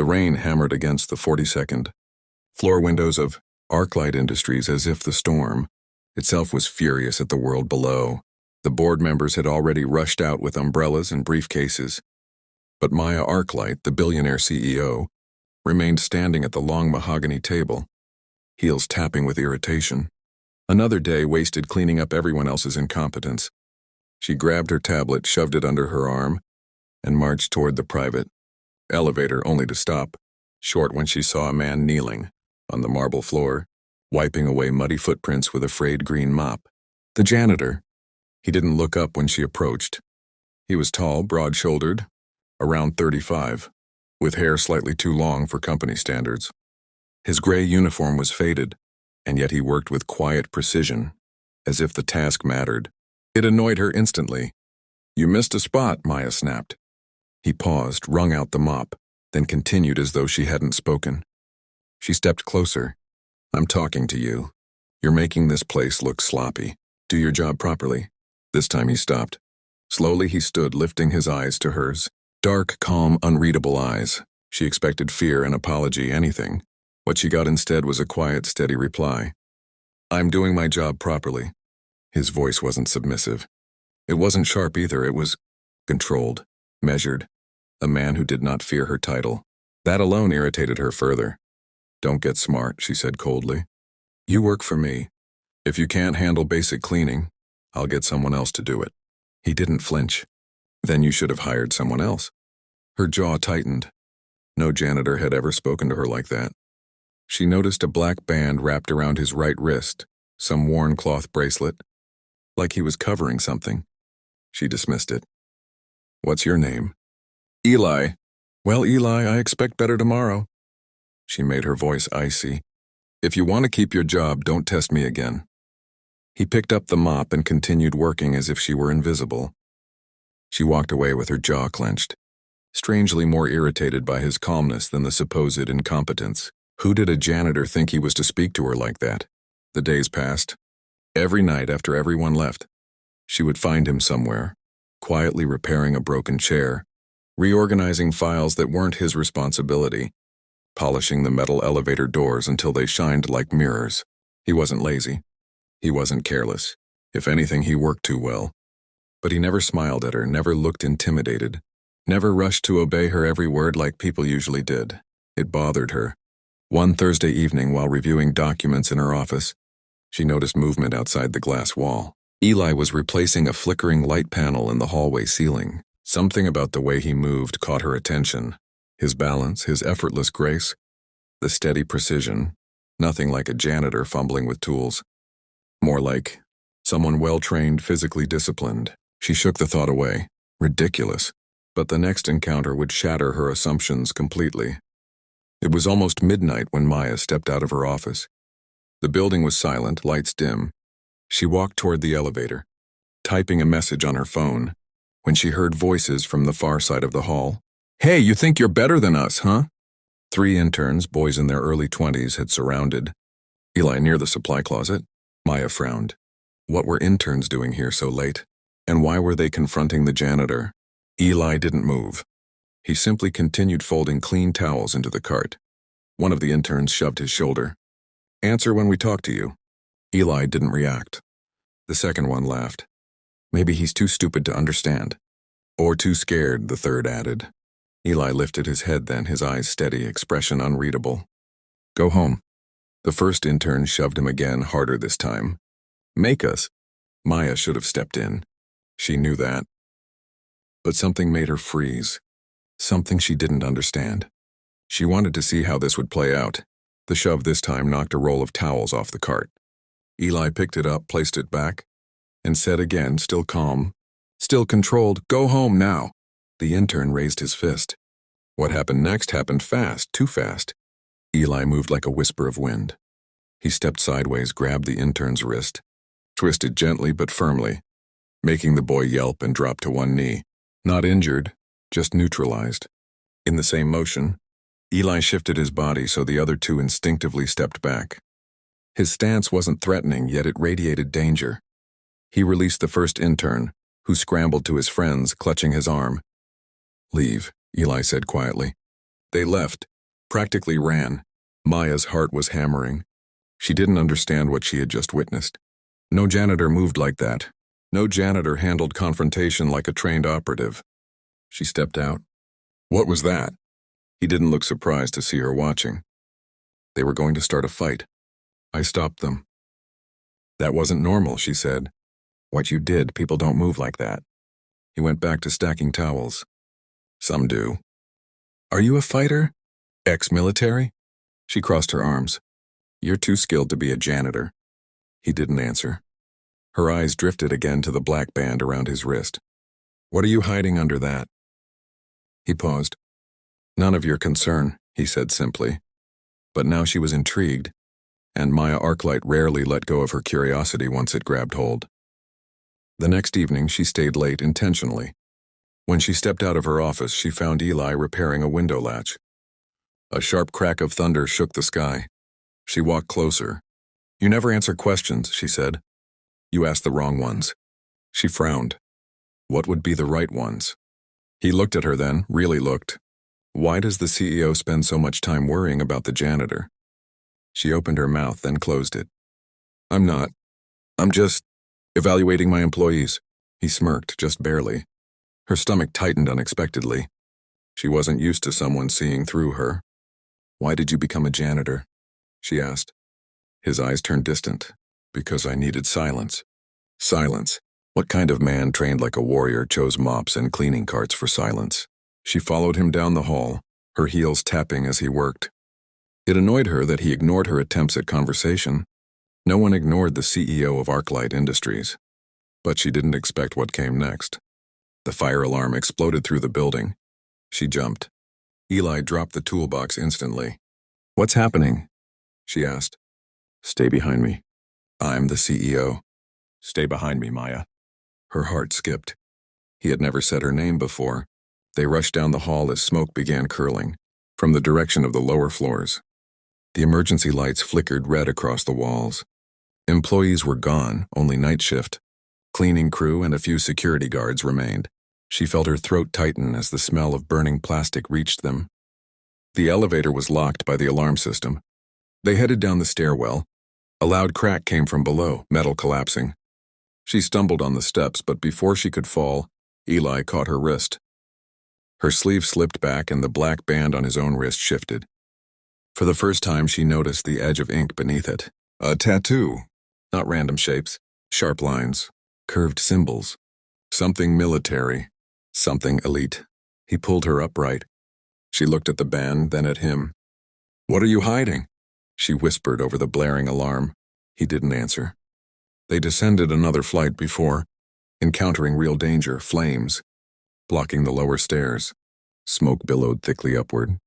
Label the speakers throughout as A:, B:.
A: The rain hammered against the 42nd floor windows of Arclight Industries as if the storm itself was furious at the world below. The board members had already rushed out with umbrellas and briefcases, but Maya Arclight, the billionaire CEO, remained standing at the long mahogany table, heels tapping with irritation. Another day wasted cleaning up everyone else's incompetence. She grabbed her tablet, shoved it under her arm, and marched toward the private elevator, only to stop short when she saw a man kneeling on the marble floor, wiping away muddy footprints with a frayed green mop. The janitor. He didn't look up when she approached. He was tall, broad-shouldered, around 35, with hair slightly too long for company standards. His gray uniform was faded, and yet he worked with quiet precision, as if the task mattered. It annoyed her instantly. "You missed a spot," Maya snapped. He paused, wrung out the mop, then continued as though she hadn't spoken. She stepped closer. "I'm talking to you. You're making this place look sloppy. Do your job properly." This time he stopped. Slowly he stood, lifting his eyes to hers. Dark, calm, unreadable eyes. She expected fear, an apology, anything. What she got instead was a quiet, steady reply. "I'm doing my job properly." His voice wasn't submissive. It wasn't sharp either. It was controlled, measured. A man who did not fear her title. That alone irritated her further. "Don't get smart," she said coldly. "You work for me. If you can't handle basic cleaning, I'll get someone else to do it." He didn't flinch. "Then you should have hired someone else." Her jaw tightened. No janitor had ever spoken to her like that. She noticed a black band wrapped around his right wrist, some worn cloth bracelet, like he was covering something. She dismissed it. "What's your name?" "Eli." "Well, Eli, I expect better tomorrow." She made her voice icy. "If you want to keep your job, don't test me again." He picked up the mop and continued working as if she were invisible. She walked away with her jaw clenched, strangely more irritated by his calmness than the supposed incompetence. Who did a janitor think he was to speak to her like that? The days passed. Every night after everyone left, she would find him somewhere, quietly repairing a broken chair, reorganizing files that weren't his responsibility, polishing the metal elevator doors until they shined like mirrors. He wasn't lazy. He wasn't careless. If anything, he worked too well. But he never smiled at her, never looked intimidated, never rushed to obey her every word like people usually did. It bothered her. One Thursday evening, while reviewing documents in her office, she noticed movement outside the glass wall. Eli was replacing a flickering light panel in the hallway ceiling. Something about the way he moved caught her attention. His balance, his effortless grace, the steady precision. Nothing like a janitor fumbling with tools. More like someone well-trained, physically disciplined. She shook the thought away. Ridiculous. But the next encounter would shatter her assumptions completely. It was almost midnight when Maya stepped out of her office. The building was silent, lights dim. She walked toward the elevator, typing a message on her phone, when she heard voices from the far side of the hall. "Hey, you think you're better than us, huh?" 3 interns, boys in their early 20s, had surrounded Eli near the supply closet. Maya frowned. What were interns doing here so late? And why were they confronting the janitor? Eli didn't move. He simply continued folding clean towels into the cart. One of the interns shoved his shoulder. "Answer when we talk to you." Eli didn't react. The second one laughed. "Maybe he's too stupid to understand." "Or too scared," the third added. Eli lifted his head then, his eyes steady, expression unreadable. "Go home." The first intern shoved him again, harder this time. "Make us." Maya should have stepped in. She knew that. But something made her freeze. Something she didn't understand. She wanted to see how this would play out. The shove this time knocked a roll of towels off the cart. Eli picked it up, placed it back, and said again, still calm, still controlled, "Go home now." The intern raised his fist. What happened next happened fast, too fast. Eli moved like a whisper of wind. He stepped sideways, grabbed the intern's wrist, twisted gently but firmly, making the boy yelp and drop to one knee. Not injured, just neutralized. In the same motion, Eli shifted his body so the other two instinctively stepped back. His stance wasn't threatening, yet it radiated danger. He released the first intern, who scrambled to his friends, clutching his arm. "Leave," Eli said quietly. They left, practically ran. Maya's heart was hammering. She didn't understand what she had just witnessed. No janitor moved like that. No janitor handled confrontation like a trained operative. She stepped out. What was that? He didn't look surprised to see her watching. They were going to start a fight. I stopped them. That wasn't normal, she said. What you did, people don't move like that. He went back to stacking towels. Some do. Are you a fighter? Ex-military? She crossed her arms. You're too skilled to be a janitor. He didn't answer. Her eyes drifted again to the black band around his wrist. What are you hiding under that? He paused. None of your concern, he said simply. But now she was intrigued, and Maya Arclight rarely let go of her curiosity once it grabbed hold. The next evening, she stayed late intentionally. When she stepped out of her office, she found Eli repairing a window latch. A sharp crack of thunder shook the sky. She walked closer. You never answer questions, she said. You ask the wrong ones. She frowned. What would be the right ones? He looked at her then, really looked. Why does the CEO spend so much time worrying about the janitor? She opened her mouth, then closed it. I'm just evaluating my employees. He smirked, just barely. Her stomach tightened unexpectedly. She wasn't used to someone seeing through her. Why did you become a janitor? She asked. His eyes turned distant. Because I needed silence. Silence. What kind of man trained like a warrior chose mops and cleaning carts for silence? She followed him down the hall, her heels tapping as he worked. It annoyed her that he ignored her attempts at conversation. No one ignored the CEO of Arclight Industries. But she didn't expect what came next. The fire alarm exploded through the building. She jumped. Eli dropped the toolbox instantly. What's happening? She asked. Stay behind me. I'm the CEO. Stay behind me, Maya. Her heart skipped. He had never said her name before. They rushed down the hall as smoke began curling, from the direction of the lower floors. The emergency lights flickered red across the walls. Employees were gone, only night shift. Cleaning crew and a few security guards remained. She felt her throat tighten as the smell of burning plastic reached them. The elevator was locked by the alarm system. They headed down the stairwell. A loud crack came from below, metal collapsing. She stumbled on the steps, but before she could fall, Eli caught her wrist. Her sleeve slipped back and the black band on his own wrist shifted. For the first time, she noticed the edge of ink beneath it. A tattoo. Not random shapes, sharp lines, curved symbols. Something military, something elite. He pulled her upright. She looked at the band, then at him. What are you hiding? She whispered over the blaring alarm. He didn't answer. They descended another flight before, encountering real danger, flames, blocking the lower stairs. Smoke billowed thickly upward.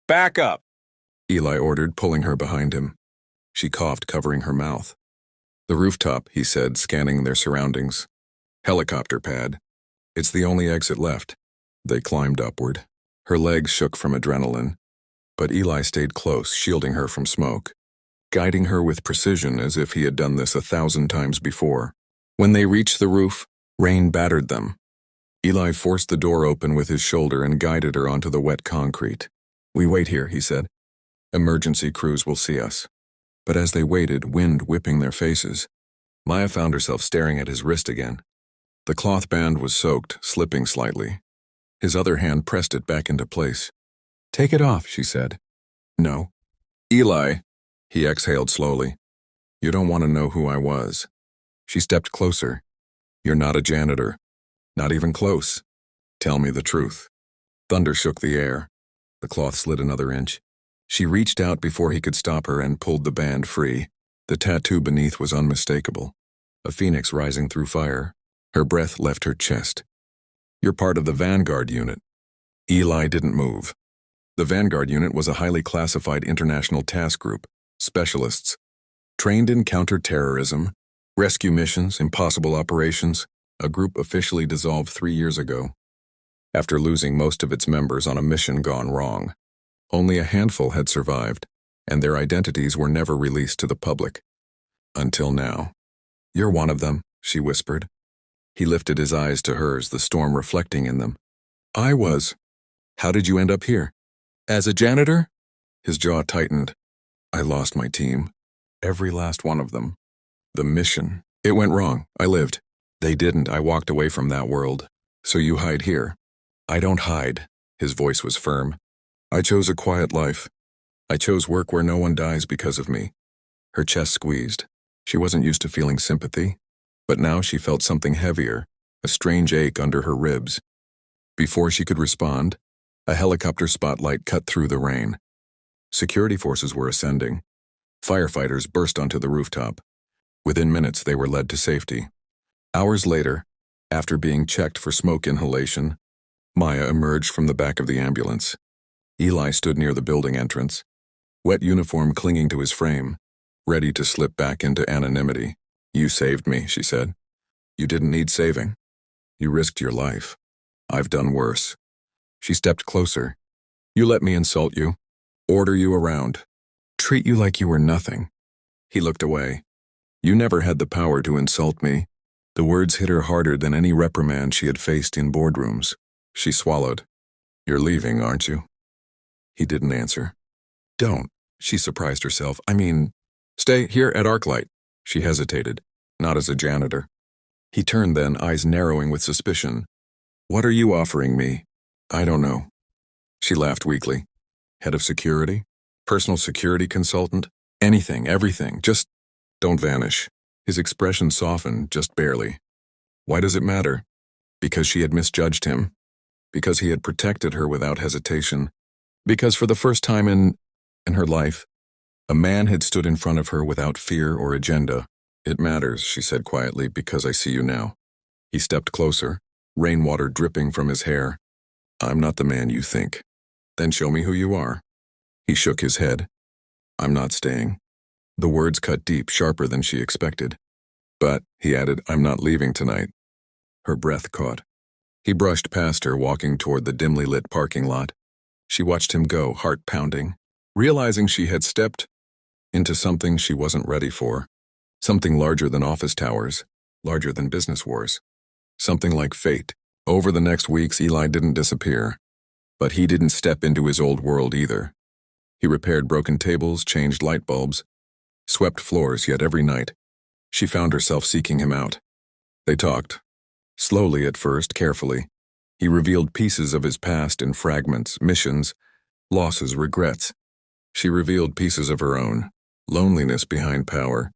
A: Back up, Eli ordered, pulling her behind him. She coughed, covering her mouth. The rooftop, he said, scanning their surroundings. Helicopter pad. It's the only exit left. They climbed upward. Her legs shook from adrenaline. But Eli stayed close, shielding her from smoke, guiding her with precision as if he had done this 1,000 times before. When they reached the roof, rain battered them. Eli forced the door open with his shoulder and guided her onto the wet concrete. We wait here, he said. Emergency crews will see us. But as they waited, wind whipping their faces, Maya found herself staring at his wrist again. The cloth band was soaked, slipping slightly. His other hand pressed it back into place. Take it off, she said. No. Eli, he exhaled slowly. You don't want to know who I was. She stepped closer. You're not a janitor. Not even close. Tell me the truth. Thunder shook the air. The cloth slid another inch. She reached out before he could stop her and pulled the band free. The tattoo beneath was unmistakable. A phoenix rising through fire. Her breath left her chest. You're part of the Vanguard unit. Eli didn't move. The Vanguard unit was a highly classified international task group, specialists, trained in counter-terrorism, rescue missions, impossible operations, a group officially dissolved 3 years ago, after losing most of its members on a mission gone wrong. Only a handful had survived, and their identities were never released to the public. Until now. You're one of them, she whispered. He lifted his eyes to hers, the storm reflecting in them. I was. How did you end up here? As a janitor? His jaw tightened. I lost my team. Every last one of them. The mission. It went wrong. I lived. They didn't. I walked away from that world. So you hide here. I don't hide. His voice was firm. I chose a quiet life. I chose work where no one dies because of me. Her chest squeezed. She wasn't used to feeling sympathy, but now she felt something heavier, a strange ache under her ribs. Before she could respond, a helicopter spotlight cut through the rain. Security forces were ascending. Firefighters burst onto the rooftop. Within minutes, they were led to safety. Hours later, after being checked for smoke inhalation, Maya emerged from the back of the ambulance. Eli stood near the building entrance, wet uniform clinging to his frame, ready to slip back into anonymity. You saved me, she said. You didn't need saving. You risked your life. I've done worse. She stepped closer. You let me insult you, order you around, treat you like you were nothing. He looked away. You never had the power to insult me. The words hit her harder than any reprimand she had faced in boardrooms. She swallowed. You're leaving, aren't you? He didn't answer. Don't, she surprised herself. I mean, stay here at Arclight. She hesitated, not as a janitor. He turned then, eyes narrowing with suspicion. What are you offering me? I don't know. She laughed weakly. Head of security? Personal security consultant? Anything, everything, just don't vanish. His expression softened, just barely. Why does it matter? Because she had misjudged him. Because he had protected her without hesitation. Because for the first time in her life, a man had stood in front of her without fear or agenda. It matters, she said quietly, because I see you now. He stepped closer, rainwater dripping from his hair. I'm not the man you think. Then show me who you are. He shook his head. I'm not staying. The words cut deep, sharper than she expected. But, he added, I'm not leaving tonight. Her breath caught. He brushed past her, walking toward the dimly lit parking lot. She watched him go, heart pounding, realizing she had stepped into something she wasn't ready for. Something larger than office towers, larger than business wars. Something like fate. Over the next weeks, Eli didn't disappear. But he didn't step into his old world either. He repaired broken tables, changed light bulbs, swept floors, yet every night, she found herself seeking him out. They talked. Slowly at first, carefully. He revealed pieces of his past in fragments, missions, losses, regrets. She revealed pieces of her own, loneliness behind power,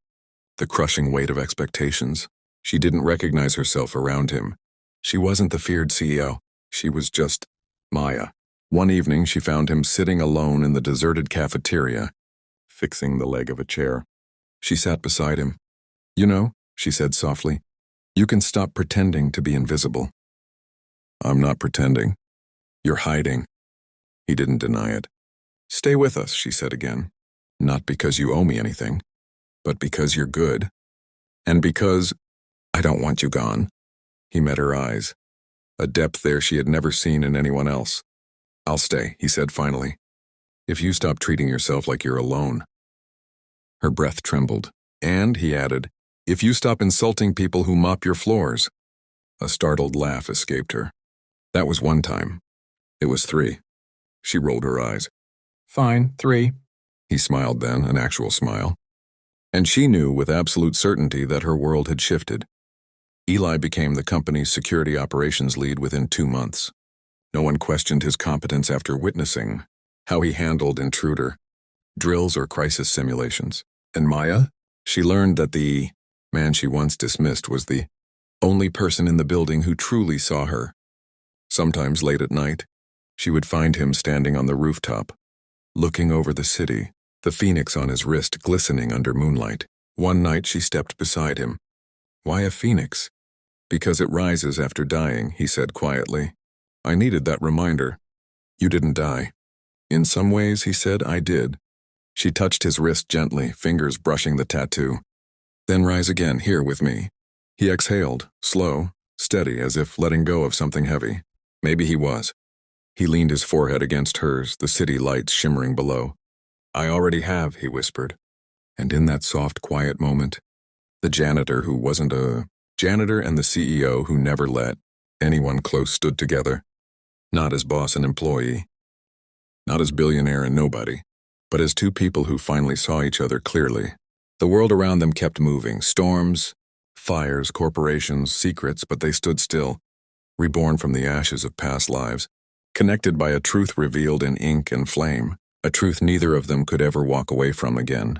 A: the crushing weight of expectations. She didn't recognize herself around him. She wasn't the feared CEO. She was just Maya. One evening, she found him sitting alone in the deserted cafeteria, fixing the leg of a chair. She sat beside him. You know, she said softly, you can stop pretending to be invisible. I'm not pretending. You're hiding. He didn't deny it. Stay with us, she said again. Not because you owe me anything, but because you're good. And because I don't want you gone. He met her eyes, a depth there she had never seen in anyone else. I'll stay, he said finally, if you stop treating yourself like you're alone. Her breath trembled. And, he added, if you stop insulting people who mop your floors. A startled laugh escaped her. That was one time. It was 3. She rolled her eyes. Fine, 3. He smiled then, an actual smile. And she knew with absolute certainty that her world had shifted. Eli became the company's security operations lead within 2 months. No one questioned his competence after witnessing how he handled intruder, drills or crisis simulations. And Maya? She learned that the man she once dismissed was the only person in the building who truly saw her. Sometimes late at night, she would find him standing on the rooftop, looking over the city, the phoenix on his wrist glistening under moonlight. One night she stepped beside him. Why a phoenix? Because it rises after dying, he said quietly. I needed that reminder. You didn't die. In some ways, he said, I did. She touched his wrist gently, fingers brushing the tattoo. Then rise again, here with me. He exhaled, slow, steady, as if letting go of something heavy. Maybe he was. He leaned his forehead against hers, the city lights shimmering below. I already have, he whispered. And in that soft, quiet moment, the janitor who wasn't a janitor and the CEO who never let anyone close stood together. Not as boss and employee. Not as billionaire and nobody. but as two people who finally saw each other clearly. The world around them kept moving, storms, fires, corporations, secrets, but they stood still, reborn from the ashes of past lives, connected by a truth revealed in ink and flame, a truth neither of them could ever walk away from again.